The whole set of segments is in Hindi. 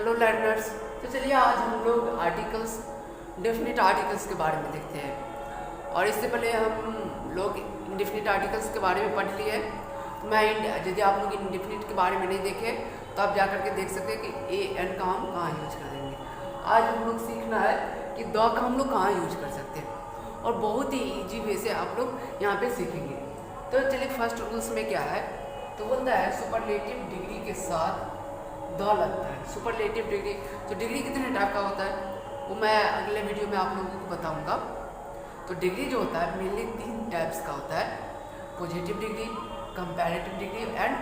Hello learners. तो चलिए आज हम लोग आर्टिकल्स, डेफिनेट आर्टिकल्स के बारे में देखते हैं। और इससे पहले हम लोग इंडेफिनिट आर्टिकल्स के बारे में पढ़ लिए। मैं यदि आप लोग इंडेफिनिट के बारे में नहीं देखे तो आप जा करके देख सकते हैं कि ए एन का हम कहाँ यूज कर देंगे। आज हम लोग सीखना है कि द का हम लोग कहाँ यूज कर सकते हैं, और बहुत ही ईजी वे से आप लोग यहाँ पे सीखेंगे। तो चलिए फर्स्ट रूल्स में क्या है, तो बोलता है सुपरलेटिव डिग्री के साथ द लगता है। सुपरलेटिव डिग्री, तो डिग्री कितने टाइप का होता है वो मैं अगले वीडियो में आप लोगों को बताऊंगा। तो डिग्री जो होता है मेनली 3 टाइप्स का होता है, positive degree, comparative degree and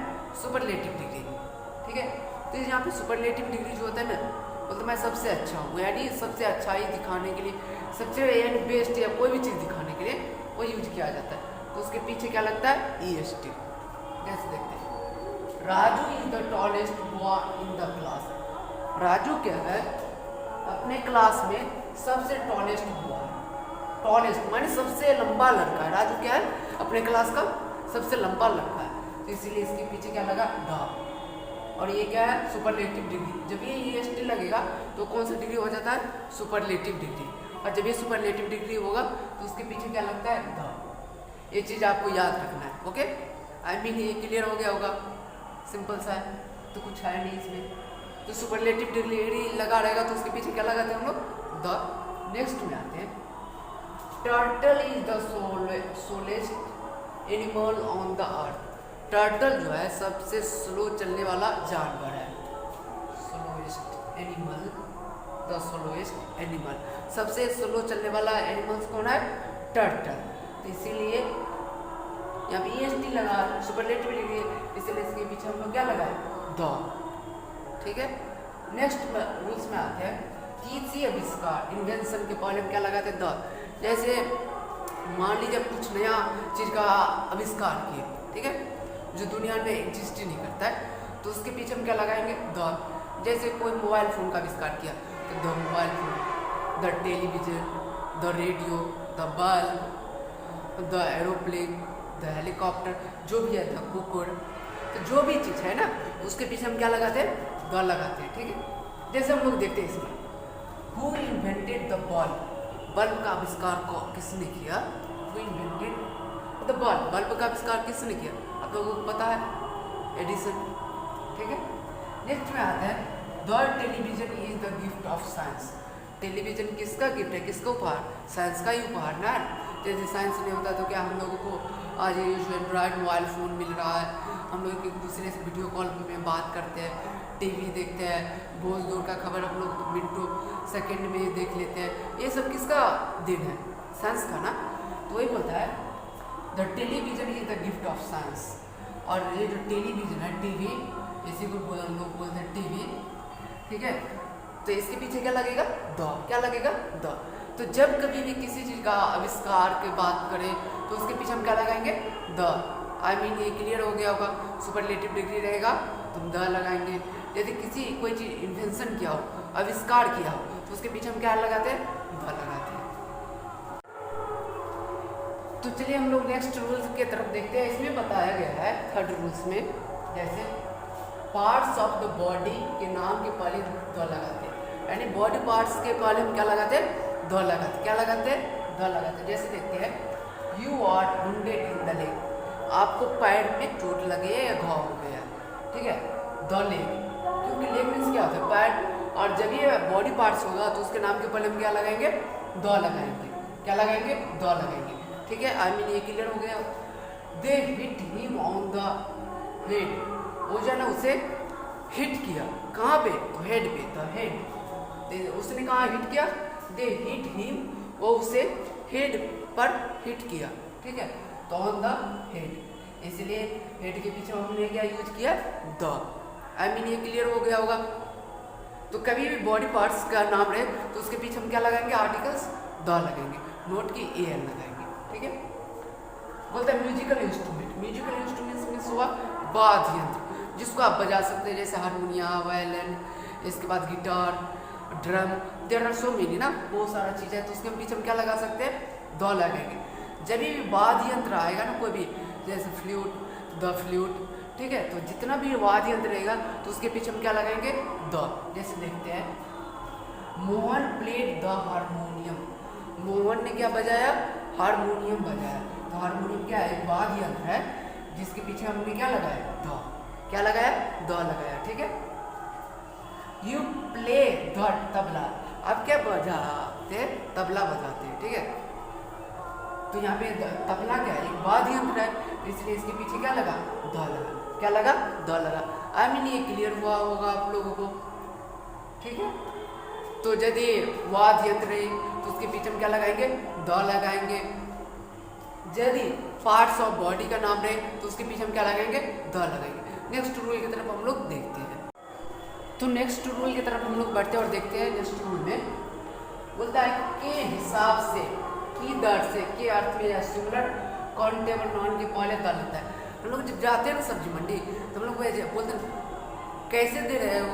superlative degree. ठीक है, तो यहाँ पे सुपरलेटिव डिग्री जो होता है ना, बोलते मैं सबसे अच्छा हूँ, यानी सबसे अच्छा ही दिखाने के लिए, सबसे यानी बेस्ट या कोई भी चीज़ दिखाने के लिए वो यूज किया जाता है। तो उसके पीछे क्या लगता है, EST। जैसे देखते हैं, Raju is the tallest boy in the class. Raju क्या है, अपने क्लास में सबसे टॉलेस्ट बॉय। टॉलेस्ट माने सबसे लंबा लड़का है। राजू क्या है, अपने क्लास का सबसे लंबा लड़का है, तो इसीलिए इसके पीछे क्या लगा, द। और ये क्या है, सुपरलेटिव डिग्री। जब ये EST लगेगा तो कौन सा डिग्री हो जाता है, सुपरलेटिव डिग्री। और जब ये सुपरलेटिव डिग्री होगा तो उसके पीछे क्या लगता है, द। ये चीज़ आपको याद रखना है। ओके, आई मीन ये क्लियर हो गया होगा, सिंपल सा है, तो कुछ है नहीं इसमें। तो सुपरलेटिव डिग्री लगा रहेगा तो उसके पीछे क्या लगाते हैं हम लोग, द। नेक्स्ट में आते हैं, turtle is the slowest animal on the earth. Turtle जो है सबसे स्लो चलने वाला जानवर है। Slowest animal, the slowest animal, सबसे स्लो चलने वाला एनिमल्स कौन है, टर्टल। तो इसीलिए यहाँ पे EST लगा, सुपरलेटिव डिग्री, इसीलिए इसके पीछे हम लोग क्या लगाए, द। ठीक है, नेक्स्ट रूल्स में आते हैं, किसी आविष्कार, इन्वेंशन के पहले हम क्या लगाते हैं, द। जैसे मान लीजिए कुछ नया चीज़ का आविष्कार किए, ठीक है, जो दुनिया में एग्जिस्ट ही नहीं करता है, तो उसके पीछे हम क्या लगाएंगे, द। जैसे कोई मोबाइल फ़ोन का आविष्कार किया तो the mobile phone, the television, the radio, the bulb, the aeroplane, the helicopter, जो भी है, द कुकर। तो जो भी चीज़ है ना उसके पीछे हम क्या लगाते हैं, द लगाते हैं। ठीक है, जैसे हम लोग देखते हैं इसमें, who invented the bulb. Bulb का आविष्कार को किसने किया, who invented the bulb. Bulb का आविष्कार किसने किया, आप लोगों को पता है, एडिसन। ठीक है, नेक्स्ट में आता है, the television is the gift of science. Television किसका गिफ्ट है, किसका उपहार, साइंस का ही उपहार ना। जैसे साइंस नहीं होता तो क्या हम लोगों को आज ये जो एंड्रॉयड मोबाइल फ़ोन मिल रहा है, हम लोग एक दूसरे से वीडियो कॉल में बात करते हैं, टीवी देखते हैं, बहुत दूर का खबर हम लोग मिनटों सेकंड में देख लेते हैं। ये सब किसका दिन है, साइंस का ना। तो वही बोलता है, the television is the gift of science. और ये जो टेलीविजन है, टीवी, इसी को हम लोग बोलते हैं टीवी। ठीक है, तो इसके पीछे क्या लगेगा, द। क्या लगेगा, द। तो जब कभी भी किसी चीज़ का आविष्कार की बात करें तो उसके पीछे हम क्या लगाएंगे, द। आई मीन ये क्लियर हो गया होगा। सुपरलेटिव डिग्री रहेगा तो हम द लगाएंगे। यदि किसी कोई चीज़ इन्वेंशन किया हो, आविष्कार किया हो, तो उसके पीछे हम क्या लगाते हैं, द लगाते हैं। तो चलिए हम लोग नेक्स्ट रूल्स की तरफ देखते हैं। इसमें बताया गया है थर्ड रूल्स में, जैसे पार्ट्स ऑफ द बॉडी के नाम के पहले द लगाते हैं, यानी बॉडी पार्ट्स के पहले हम क्या लगाते हैं, द लगाते। क्या लगाते हैं, द लगाते। जैसे देखते हैं, you are wounded in the leg. आपको पैर में चोट लगे या घाव हो गया, ठीक है, द लेग, क्योंकि लेग मीन्स क्या होता है, पैर। और जब ये बॉडी पार्ट्स होगा तो उसके नाम के पहले हम क्या लगाएंगे, द लगाएंगे। क्या लगाएंगे, द लगाएंगे। ठीक है, आई मीन ये क्लियर हो गया। They hit him on the head. वो जो है ना उसे हिट किया, कहाँ पे, तो हेड पे, द हेड। उसने कहाँ हिट किया, दे हिट हिम, वो उसे हेड पर हिट किया। ठीक है, तो ऑन द हेड, इसलिए हेड के पीछे हमने क्या यूज किया, द। आई मीन ये क्लियर हो गया होगा। तो कभी भी बॉडी पार्ट्स का नाम रहे तो उसके पीछे हम क्या लगाएंगे, आर्टिकल्स द लगेंगे, नोट की AN लगाएंगे। ठीक है, बोलते हैं musical instrument. Musical instrument means हुआ वाद्य यंत्र, जिसको आप बजा सकते हैं, जैसे हारमोनिया, वायलिन, इसके बाद guitar, drum, there are so many ना, बहुत सारा चीज़ है। तो उसके पीछे हम क्या लगा सकते हैं, द लगाएंगे। जब भी वाद्य यंत्र आएगा ना कोई भी, जैसे फ्लूट, द फ्लूट, ठीक है, तो जितना भी वाद्य यंत्र रहेगा तो उसके पीछे हम क्या लगाएंगे, द। जैसे देखते हैं, Mohan played the harmonium. Mohan ने क्या बजाया, हारमोनियम बजाया। तो हारमोनियम क्या है, एक वाद्य यंत्र है जिसके पीछे हमने क्या लगाया, द। क्या लगाया, द लगाया। ठीक है, यू प्ले द तबला। अब क्या बजाते, तबला बजाते हैं। ठीक है, तो यहाँ पे तबला क्या है, एक वाद्य यंत्र है, इसलिए इसके पीछे क्या लगा, द लगा। क्या लगा, द लगा। आई मीन ये क्लियर हुआ होगा आप लोगों को। ठीक है, तो यदि वाद्य यंत्र है तो उसके पीछे हम क्या लगाएंगे, द लगाएंगे। यदि पार्ट्स ऑफ बॉडी का नाम रहे तो उसके पीछे हम क्या लगाएंगे, द लगाएंगे। नेक्स्ट रूल की तरफ हम लोग देखते हैं। तो नेक्स्ट रूल की तरफ हम लोग बढ़ते हैं और देखते हैं। नेक्स्ट रूल में बोलता है के हिसाब से, की दर से, के अर्थ में या सिंगुलर काउंटेबल नॉन के पहले द लगता है। हम लोग जब जाते हैं ना सब्जी मंडी तो हम लोग बोलते हैं कैसे दे रहे हैं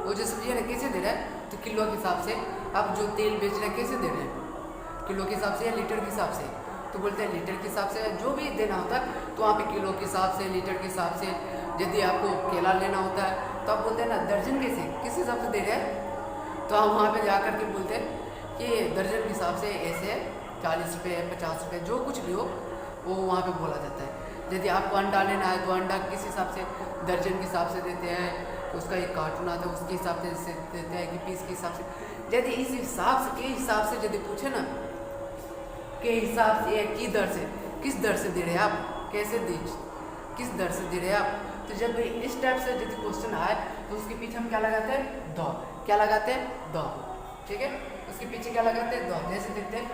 वो जो सब्जी है ना, कैसे दे रहे हैं, तो किलो के हिसाब से। आप जो तेल बेच रहे हैं कैसे दे रहे हैं, किलो के हिसाब से या लीटर के हिसाब से, तो बोलते हैं लीटर के हिसाब से। जो भी देना होता है तो वहाँ पे किलो के हिसाब से, लीटर के हिसाब से। यदि आपको केला लेना होता है तो आप बोलते हैं ना दर्जन कैसे, किस हिसाब से दे रहे हैं, तो हम वहाँ पे जा कर के बोलते हैं कि दर्जन के हिसाब से ऐसे 40 रुपये, 50 रुपये, जो कुछ भी हो वो वहाँ पे बोला जाता है। यदि आपको अंडा लेना है तो अंडा किस हिसाब से, दर्जन के हिसाब से देते हैं, उसका एक कार्टून आता है उसके हिसाब से देते हैं कि पीस के हिसाब से। यदि इस हिसाब से, के हिसाब से यदि पूछे ना, के हिसाब से, की दर से, किस दर से दे रहे हैं आप, कैसे दे, किस दर से दे रहे हैं आप, तो जब इस टाइप से यदि क्वेश्चन आए तो उसके पीछे हम क्या लगाते हैं, द। क्या लगाते हैं, द। ठीक है, उसके पीछे क्या लगाते हैं, द। जैसे देखते हैं,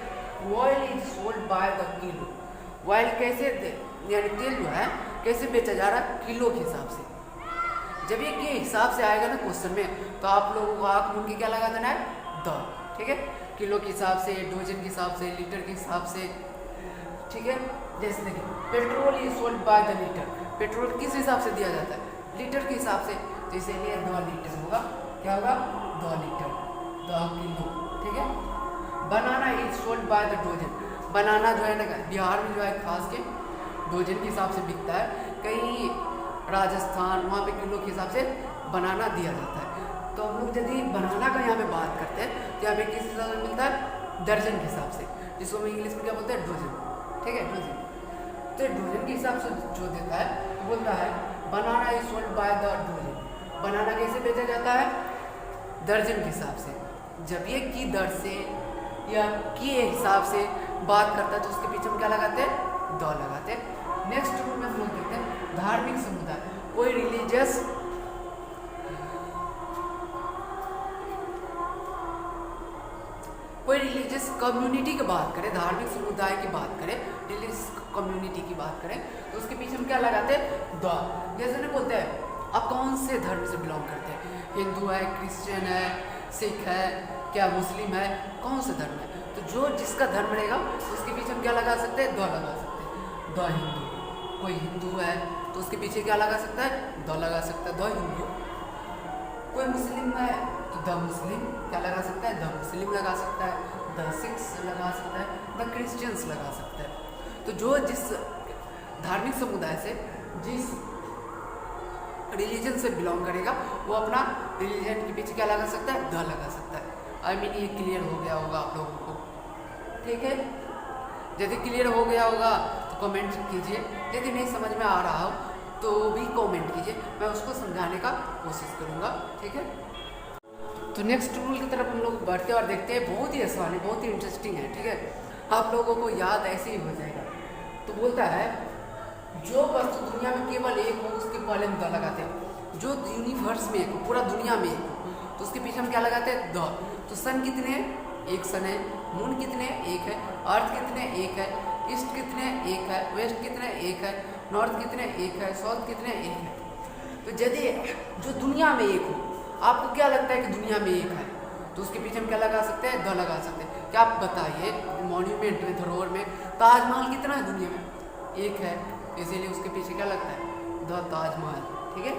oil is sold by the kilo. Oil कैसे, यानी तेल जो है कैसे बेचा जा रहा है, किलो के हिसाब से। जब ये के हिसाब से आएगा ना क्वेश्चन में तो आप लोगों को आँख मूंद के क्या लगा देना है, द। ठीक है, किलो के हिसाब से, डोजन के हिसाब से, लीटर के हिसाब से। ठीक है, जैसे देखिए, petrol is sold by the litre. Petrol किस हिसाब से दिया जाता है, लीटर के हिसाब से, तो इसीलिए 2 लीटर होगा। क्या होगा, 2 लीटर, 2 किलो। ठीक है, banana is sold by the dozen. Banana जो है ना बिहार में जो है खास के डोजन के हिसाब से बिकता है। कहीं राजस्थान वहाँ पे किलो के हिसाब से बनाना दिया जाता है। तो हम लोग यदि बनाना का यहाँ पे बात करते हैं तो यहाँ पे किस हिसाब से मिलता है, दर्जन के हिसाब से, जिसको हम इंग्लिश में क्या बोलते हैं, डोजन। ठीक है, डोजन। तो डोजन के हिसाब से जो देता है तो बोलता है banana is sold by the dozen. Banana कैसे बेचा जाता है, दर्जन के हिसाब से। जब ये की दर से या के हिसाब से बात करता है तो उसके पीछे हम क्या लगाते हैं, द लगाते हैं। नेक्स्ट रूल में हम लोग देखते हैं धार्मिक समुदाय। कोई रिलीजियस कम्युनिटी की बात करें, धार्मिक समुदाय की बात करें, रिलीजियस कम्युनिटी की बात करें तो उसके पीछे हम क्या लगाते हैं, द। जैसे ना बोलते हैं आप कौन से धर्म से बिलोंग करते हैं, हिंदू है, क्रिश्चियन है, सिख है, क्या मुस्लिम है, कौन सा धर्म है, तो जो जिसका धर्म रहेगा उसके पीछे हम क्या लगा सकते हैं, द लगा सकते हैं। द हिंदू, कोई हिंदू है तो उसके पीछे क्या लगा सकता है, द लगा सकता है, द हिंदू। कोई मुस्लिम है तो द मुस्लिम क्या लगा सकता है, द मुस्लिम लगा सकता है, द सिख्स लगा सकता है, द क्रिश्चियंस लगा सकता है। तो जो जिस धार्मिक समुदाय से, जिस रिलीजन से बिलोंग करेगा वो अपना रिलीजन के पीछे क्या लगा सकता है, द लगा सकता है। आई मीन ये क्लियर हो गया होगा आप लोगों को। ठीक है, यदि क्लियर हो गया होगा तो कमेंट कीजिए, यदि नहीं समझ में आ रहा हो तो भी कमेंट कीजिए, मैं उसको समझाने का कोशिश करूँगा। ठीक है, तो नेक्स्ट रूल की तरफ हम लोग बढ़ते और देखते हैं। बहुत ही आसान है, बहुत ही इंटरेस्टिंग है। ठीक है, आप लोगों को याद ऐसे ही हो जाएगा। तो बोलता है जो वस्तु दुनिया में केवल एक हो उसके पहले हम द लगाते हैं। जो यूनिवर्स में एक हो, पूरा दुनिया में एक हो, तो उसके पीछे हम क्या लगाते हैं, द। तो सन कितने हैं, एक सन है। मून कितने, एक है। अर्थ कितने, एक है। ईस्ट कितने, एक है। वेस्ट कितने, एक है। नॉर्थ कितने, एक है। साउथ कितने, एक है। तो यदि जो दुनिया में एक हो, आपको क्या लगता है कि दुनिया में एक है, तो उसके पीछे हम क्या लगा सकते हैं, द लगा सकते हैं। क्या आप बताइए, मॉन्यूमेंट में, धरोहर में ताजमहल कितना है दुनिया में, एक है, इसीलिए उसके पीछे क्या लगता है, द ताजमहल। ठीक है,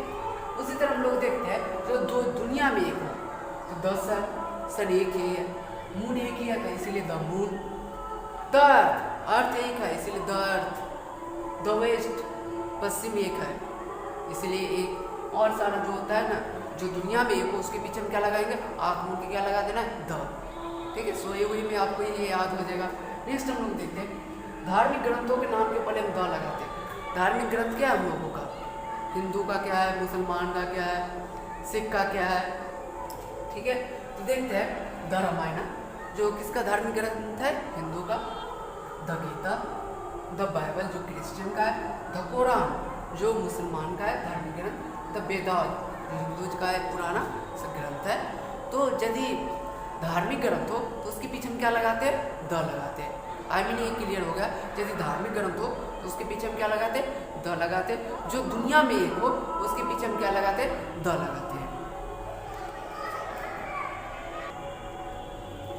उसी तरह हम लोग देखते हैं जो दो दुनिया में एक हो तो द सन एक ही है। मून एक ही है तो इसीलिए द मून। द अर्थ एक है इसीलिए द अर्थ। द वेस्ट पश्चिम एक है, इसलिए एक और सारा जो होता है ना, जो दुनिया में एक हो उसके पीछे हम क्या लगाएंगे, आँख मुँह के क्या लगा देना है, द। ठीक है, सोए हुए में आपको ये याद हो जाएगा। नेक्स्ट हम लोग देखते हैं धार्मिक ग्रंथों के नाम के पहले हम द लगाते हैं। धार्मिक ग्रंथ क्या है हम लोगों का, हिंदू का क्या है, मुसलमान का क्या है, सिख का क्या है। ठीक है, तो देखते हैं द रामायण जो किसका धार्मिक ग्रंथ है, हिंदू का, द गीता, द बाइबल जो क्रिश्चियन का है, द कुरान जो मुसलमान का है धार्मिक ग्रंथ, द वेदास जो हिंदू का है पुराना ग्रंथ है। तो यदि धार्मिक ग्रंथ हो तो उसके पीछे हम क्या लगाते हैं, द लगाते हैं। आई मीन ये क्लियर हो गया, यदि धार्मिक ग्रंथ हो तो उसके पीछे हम क्या लगाते हैं, द लगाते। जो दुनिया में एक हो उसके पीछे हम क्या लगाते हैं, द लगाते हैं।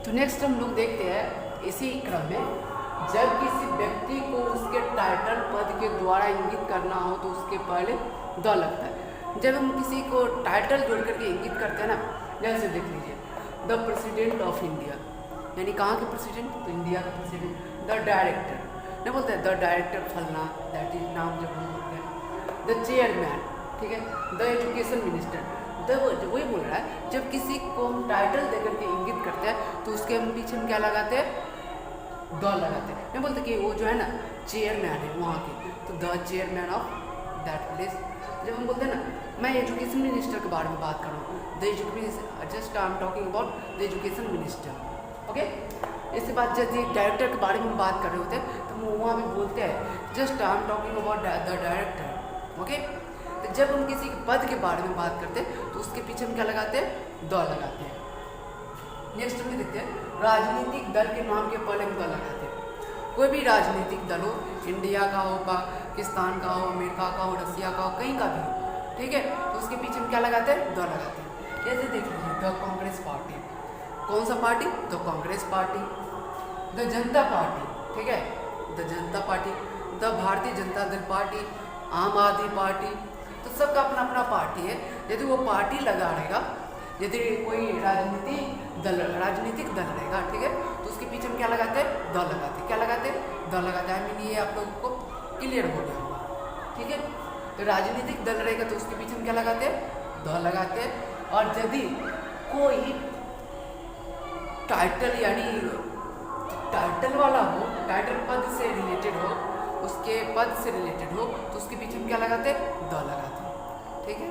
तो नेक्स्ट हम लोग देखते हैं इसी क्रम में, जब किसी व्यक्ति को उसके टाइटल पद के द्वारा इंगित करना हो तो उसके पहले द लगता है। जब हम किसी को टाइटल जोड़ करके इंगित करते हैं ना, जैसे देख लीजिए द प्रेसिडेंट ऑफ इंडिया, यानी कहाँ के प्रेसिडेंट, तो इंडिया का प्रेसिडेंट। द डायरेक्टर, नहीं बोलते हैं द डायरेक्टर फलना, दैट इज नाम जब हम बोलते हैं। द चेयरमैन, ठीक है, द एजुकेशन मिनिस्टर, वही बोल रहा है जब किसी को हम टाइटल देकर के इंगित करते हैं तो उसके हम पीछे हम क्या लगाते हैं, द लगाते हैं। नहीं बोलते कि वो जो है ना चेयरमैन है वहाँ के, तो the chairman of that place. जब हम बोलते हैं ना मैं एजुकेशन मिनिस्टर के बारे में बात कर रहा हूँ, the education, just I am talking about the education minister, okay. इसके बाद यदि डायरेक्टर के बारे में बात कर रहे होते हैं तो हम वहाँ भी बोलते हैं just I am talking about the director, okay. तो जब हम किसी पद के बारे में बात करते हैं तो उसके पीछे हम क्या लगाते हैं, द लगाते हैं। नेक्स्ट हम देखते हैं राजनीतिक दल के नाम के पहले हम द लगाते हैं। कोई भी राजनीतिक दल हो, इंडिया का हो, पाकिस्तान का हो, अमेरिका का हो, रसिया का हो, कहीं का भी हो, ठीक है, तो उसके पीछे हम क्या लगाते हैं, द लगाते हैं। जैसे देख लीजिए द कांग्रेस पार्टी, कौन सा party, the Congress party. The Janata party, ठीक है, the Janata party. The Bharatiya Janata Dal party, आम आदमी पार्टी, तो सबका अपना अपना पार्टी है। यदि वो पार्टी लगा रहेगा, यदि कोई राजनीतिक दल रहेगा, ठीक है, तो उसके पीछे हम क्या लगाते हैं, द लगाते हैं। क्या लगाते हैं, द लगाते हैं। आई मीन ये आप लोगों को क्लियर हो गया होगा, ठीक है। तो राजनीतिक दल रहेगा तो उसके पीछे हम क्या लगाते हैं, द लगाते हैं। और यदि कोई टाइटल यानी टाइटल वाला हो, टाइटल पद से रिलेटेड हो, उसके पद से रिलेटेड हो, तो उसके पीछे हम क्या लगाते हैं, द लगाते हैं, ठीक है।